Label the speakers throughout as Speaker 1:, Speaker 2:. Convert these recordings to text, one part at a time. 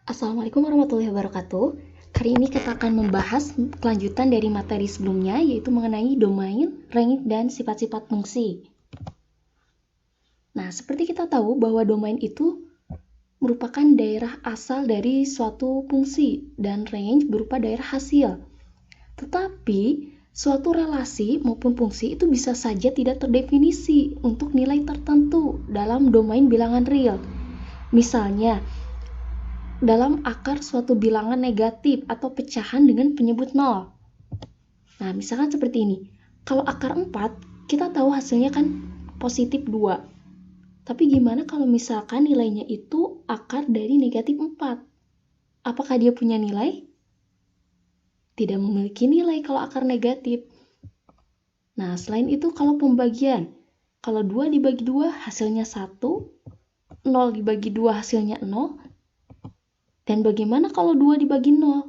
Speaker 1: Assalamualaikum warahmatullahi wabarakatuh. Kali ini kita akan membahas kelanjutan dari materi sebelumnya, yaitu mengenai domain, range, dan sifat-sifat fungsi. Nah, seperti kita tahu bahwa domain itu merupakan daerah asal dari suatu fungsi, dan range berupa daerah hasil. Tetapi, suatu relasi maupun fungsi itu bisa saja tidak terdefinisi untuk nilai tertentu dalam domain bilangan real. Misalnya, dalam akar suatu bilangan negatif atau pecahan dengan penyebut 0. Nah, misalkan seperti ini. Kalau akar 4, kita tahu hasilnya kan positif 2. Tapi gimana kalau misalkan nilainya itu akar dari negatif 4? Apakah dia punya nilai? Tidak memiliki nilai kalau akar negatif. Nah, selain itu kalau pembagian. Kalau 2 dibagi 2 hasilnya 1, 0 dibagi 2 hasilnya 0, dan bagaimana kalau 2 dibagi 0?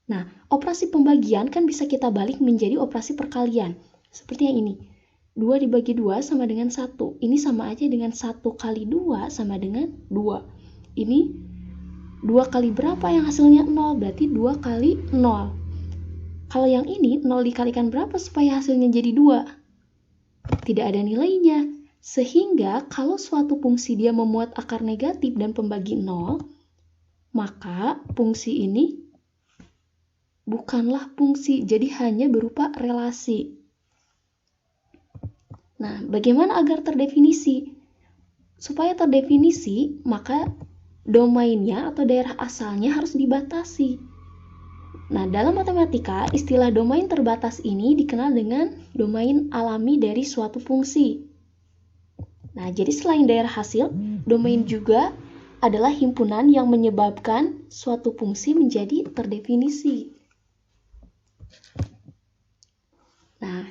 Speaker 1: Nah, operasi pembagian kan bisa kita balik menjadi operasi perkalian. Seperti yang ini. 2 dibagi 2 sama dengan 1. Ini sama aja dengan 1 kali 2 sama dengan 2. Ini 2 kali berapa yang hasilnya 0? Berarti 2 kali 0. Kalau yang ini 0 dikalikan berapa supaya hasilnya jadi 2? Tidak ada nilainya. Sehingga kalau suatu fungsi dia memuat akar negatif dan pembagi 0, maka fungsi ini bukanlah fungsi, jadi hanya berupa relasi. Nah, bagaimana agar terdefinisi? Supaya terdefinisi, maka domainnya atau daerah asalnya harus dibatasi. Nah, dalam matematika, istilah domain terbatas ini dikenal dengan domain alami dari suatu fungsi. Nah, jadi selain daerah hasil, domain juga adalah himpunan yang menyebabkan suatu fungsi menjadi terdefinisi. Nah,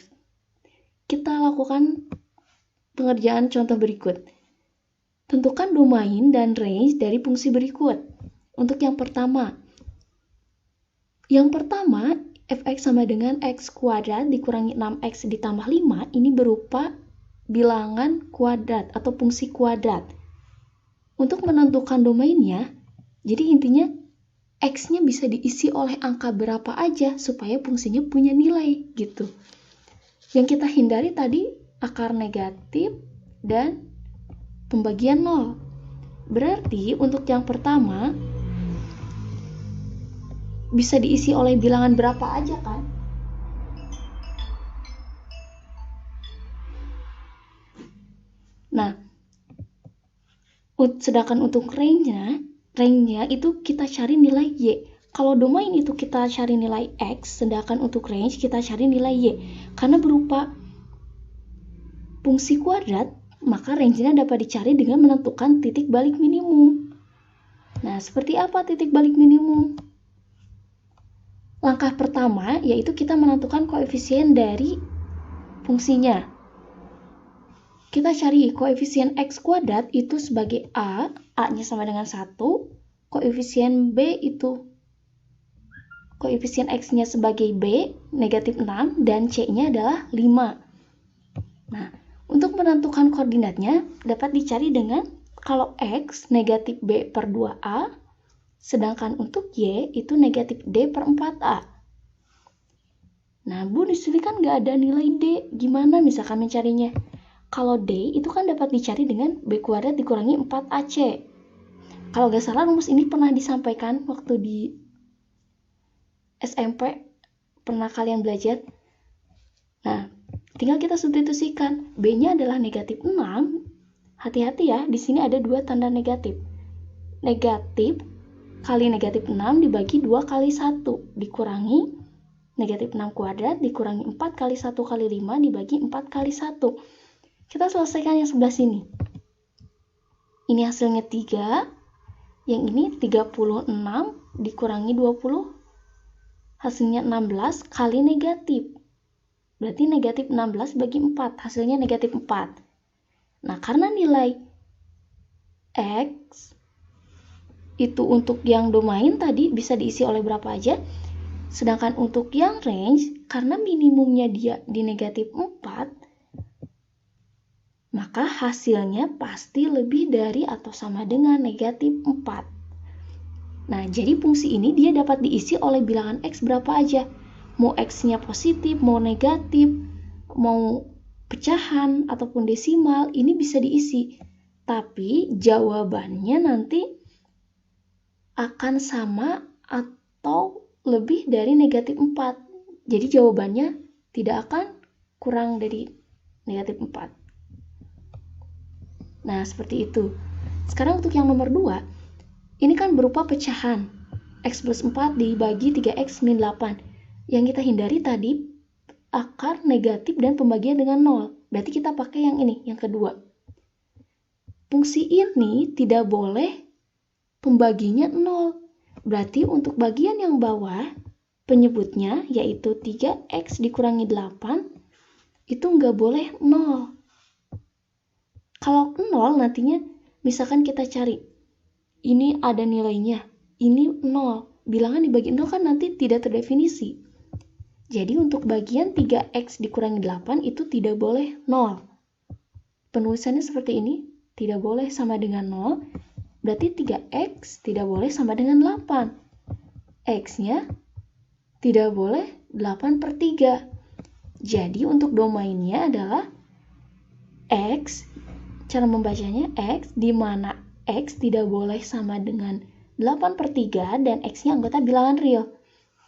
Speaker 1: kita lakukan pengerjaan contoh berikut. Tentukan domain dan range dari fungsi berikut. Untuk yang pertama, fx sama dengan x kuadrat dikurangi 6x ditambah 5, ini berupa bilangan kuadrat atau fungsi kuadrat. Untuk menentukan domainnya, jadi intinya x-nya bisa diisi oleh angka berapa aja supaya fungsinya punya nilai gitu. Yang kita hindari tadi akar negatif dan pembagian 0. Berarti untuk yang pertama bisa diisi oleh bilangan berapa aja kan? Nah, sedangkan untuk range-nya itu kita cari nilai y. Kalau domain itu kita cari nilai x, sedangkan untuk range kita cari nilai y. Karena berupa fungsi kuadrat, maka range-nya dapat dicari dengan menentukan titik balik minimum. Nah, seperti apa titik balik minimum? Langkah pertama yaitu kita menentukan koefisien dari fungsinya. Kita cari koefisien x kuadrat itu sebagai A-nya sama dengan 1, koefisien B itu koefisien x-nya sebagai B, negatif 6, dan C-nya adalah 5. Nah, untuk menentukan koordinatnya dapat dicari dengan kalau x negatif B per 2A, sedangkan untuk Y itu negatif D per 4A. Nah, Bu, di sini kan nggak ada nilai D. Gimana misalkan mencarinya? Kalau D itu kan dapat dicari dengan B kuadrat dikurangi 4AC. Kalau nggak salah rumus ini pernah disampaikan waktu di SMP. Pernah kalian belajar? Nah, tinggal kita substitusikan. B-nya adalah negatif 6. Hati-hati ya, di sini ada 2 tanda negatif. Negatif kali negatif 6 dibagi 2 kali 1 dikurangi negatif 6 kuadrat dikurangi 4 kali 1 kali 5 dibagi 4 kali 1. Kita selesaikan yang sebelah sini. Ini hasilnya 3. Yang ini 36 dikurangi 20. Hasilnya 16 kali negatif. Berarti negatif 16 bagi 4. Hasilnya negatif 4. Nah, karena nilai X itu untuk yang domain tadi bisa diisi oleh berapa aja. Sedangkan untuk yang range, karena minimumnya dia di negatif 4, maka hasilnya pasti lebih dari atau sama dengan negatif 4. Nah, jadi fungsi ini dia dapat diisi oleh bilangan X berapa aja. Mau X-nya positif, mau negatif, mau pecahan ataupun desimal, ini bisa diisi. Tapi jawabannya nanti akan sama atau lebih dari negatif 4. Jadi jawabannya tidak akan kurang dari negatif 4. Nah, seperti itu. Sekarang untuk yang nomor 2, ini kan berupa pecahan. X plus 4 dibagi 3X min 8. Yang kita hindari tadi akar negatif dan pembagian dengan 0. Berarti kita pakai yang ini, yang kedua. Fungsi ini tidak boleh pembaginya 0. Berarti untuk bagian yang bawah, penyebutnya yaitu 3X dikurangi 8, itu nggak boleh 0. Kalau 0 nantinya, misalkan kita cari, ini ada nilainya, ini 0. Bilangan dibagi 0 kan nanti tidak terdefinisi. Jadi untuk bagian 3X dikurangi 8 itu tidak boleh 0. Penulisannya seperti ini, tidak boleh sama dengan 0. Berarti 3X tidak boleh sama dengan 8. X-nya tidak boleh 8/3. Jadi untuk domainnya adalah X, cara membacanya X, di mana X tidak boleh sama dengan 8/3 dan X-nya anggota bilangan real.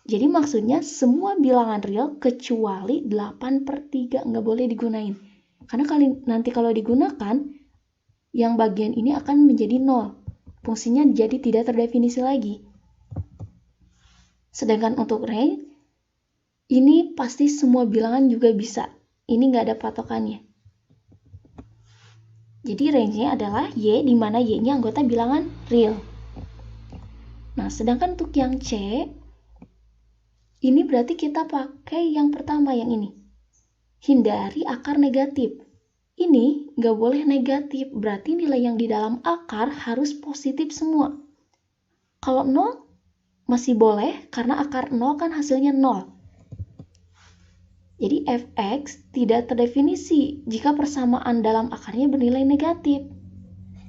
Speaker 1: Jadi maksudnya semua bilangan real kecuali 8/3 nggak boleh digunain. Karena nanti kalau digunakan, yang bagian ini akan menjadi 0. Fungsinya jadi tidak terdefinisi lagi. Sedangkan untuk range, ini pasti semua bilangan juga bisa. Ini nggak ada patokannya. Jadi range-nya adalah Y, di mana Y-nya anggota bilangan real. Nah, sedangkan untuk yang C, ini berarti kita pakai yang pertama, yang ini. Hindari akar negatif. Ini nggak boleh negatif, berarti nilai yang di dalam akar harus positif semua. Kalau 0, masih boleh, karena akar 0 kan hasilnya 0. Jadi fx tidak terdefinisi jika persamaan dalam akarnya bernilai negatif.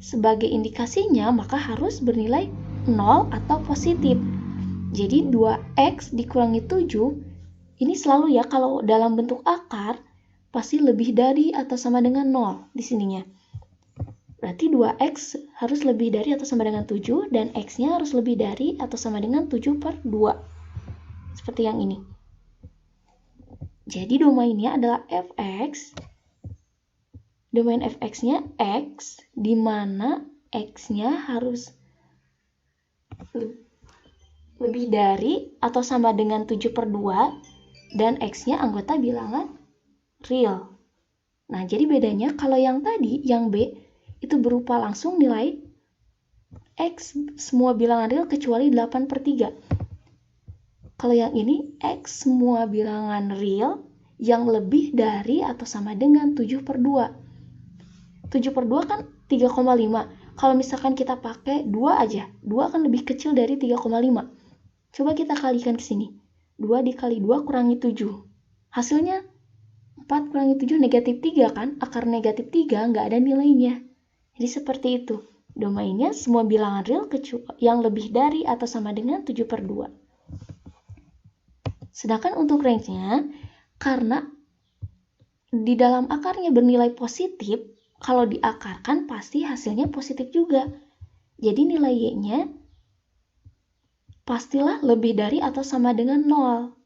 Speaker 1: Sebagai indikasinya, maka harus bernilai 0 atau positif. Jadi 2x dikurangi 7, ini selalu ya kalau dalam bentuk akar, pasti lebih dari atau sama dengan 0 di sininya. Berarti 2x harus lebih dari atau sama dengan 7, dan x-nya harus lebih dari atau sama dengan 7/2. Seperti yang ini. Jadi domainnya adalah fx. Domain fx-nya x, di mana x-nya harus lebih dari atau sama dengan 7/2, dan x-nya anggota bilangan real. Nah, jadi bedanya kalau yang tadi, yang B, itu berupa langsung nilai x semua bilangan real kecuali 8/3. Kalau yang ini, X semua bilangan real yang lebih dari atau sama dengan 7/2. 7/2 kan 3,5. Kalau misalkan kita pakai 2 aja, 2 kan lebih kecil dari 3,5. Coba kita kalikan ke sini. 2 dikali 2 kurangi 7. Hasilnya 4 kurangi 7 negatif 3 kan? Akar negatif 3 nggak ada nilainya. Jadi seperti itu. Domainnya semua bilangan real yang lebih dari atau sama dengan 7/2. Sedangkan untuk range-nya, karena di dalam akarnya bernilai positif, kalau diakarkan pasti hasilnya positif juga. Jadi nilai Y-nya pastilah lebih dari atau sama dengan 0.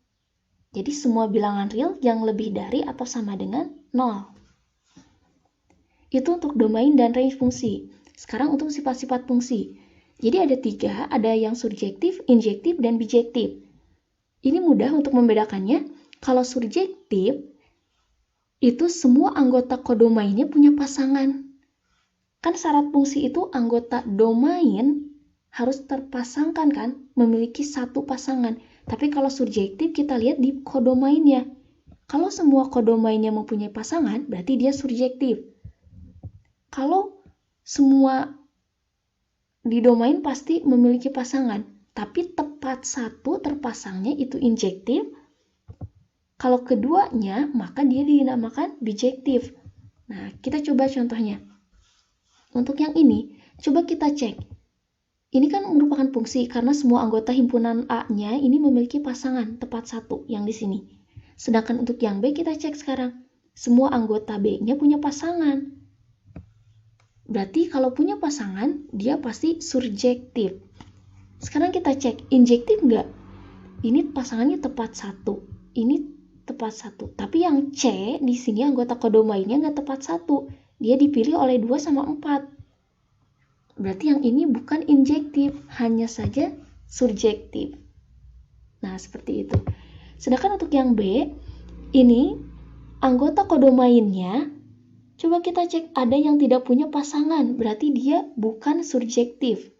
Speaker 1: Jadi semua bilangan real yang lebih dari atau sama dengan 0. Itu untuk domain dan range fungsi. Sekarang untuk sifat-sifat fungsi. Jadi ada 3, ada yang surjektif, injektif, dan bijektif. Ini mudah untuk membedakannya. Kalau surjektif, itu semua anggota kodomainnya punya pasangan. Kan syarat fungsi itu anggota domain harus terpasangkan kan, memiliki satu pasangan. Tapi kalau surjektif kita lihat di kodomainnya. Kalau semua kodomainnya mempunyai pasangan, berarti dia surjektif. Kalau semua di domain pasti memiliki pasangan, tapi tepat satu terpasangnya itu injektif. Kalau keduanya, maka dia dinamakan bijektif. Nah, kita coba contohnya. Untuk yang ini, coba kita cek. Ini kan merupakan fungsi karena semua anggota himpunan A-nya ini memiliki pasangan tepat satu yang di sini. Sedangkan untuk yang B kita cek sekarang. Semua anggota B-nya punya pasangan. Berarti kalau punya pasangan, dia pasti surjektif. Sekarang kita cek, injektif nggak? Ini pasangannya tepat satu. Ini tepat satu. Tapi yang C di sini anggota kodomainnya nggak tepat satu. Dia dipilih oleh 2 sama 4. Berarti yang ini bukan injektif, hanya saja surjektif. Nah, seperti itu. Sedangkan untuk yang B, ini anggota kodomainnya, coba kita cek ada yang tidak punya pasangan, berarti dia bukan surjektif.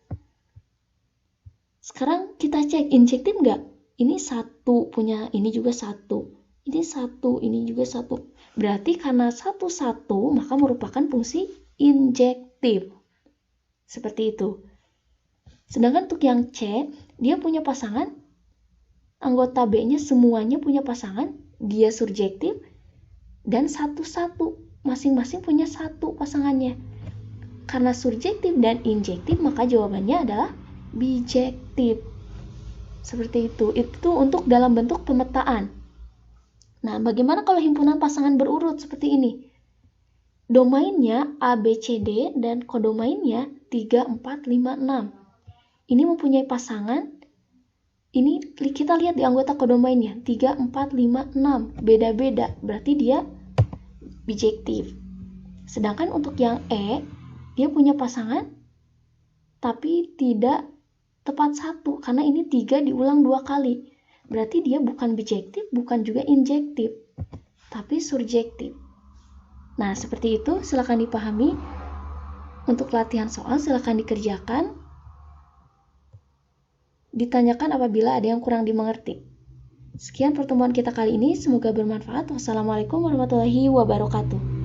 Speaker 1: Sekarang kita cek injektif nggak? Ini satu punya, ini juga satu. Ini satu, ini juga satu. Berarti karena satu-satu, maka merupakan fungsi injektif. Seperti itu. Sedangkan untuk yang C, dia punya pasangan, anggota B-nya semuanya punya pasangan, dia surjektif, dan satu-satu, masing-masing punya satu pasangannya. Karena surjektif dan injektif, maka jawabannya adalah bijektif. Seperti itu. Itu untuk dalam bentuk pemetaan. Nah, bagaimana kalau himpunan pasangan berurut seperti ini? Domainnya A, B, C, D, dan kodomainnya 3, 4, 5, 6. Ini mempunyai pasangan. Ini kita lihat di anggota kodomainnya 3, 4, 5, 6. Beda-beda. Berarti dia bijektif. Sedangkan untuk yang E, dia punya pasangan tapi tidak tepat satu. Karena ini 3 diulang 2 kali. Berarti dia bukan bijektif, bukan juga injektif. Tapi surjektif. Nah, seperti itu, silakan dipahami. Untuk latihan soal, silakan dikerjakan. Ditanyakan apabila ada yang kurang dimengerti. Sekian pertemuan kita kali ini, semoga bermanfaat. Wassalamualaikum warahmatullahi wabarakatuh.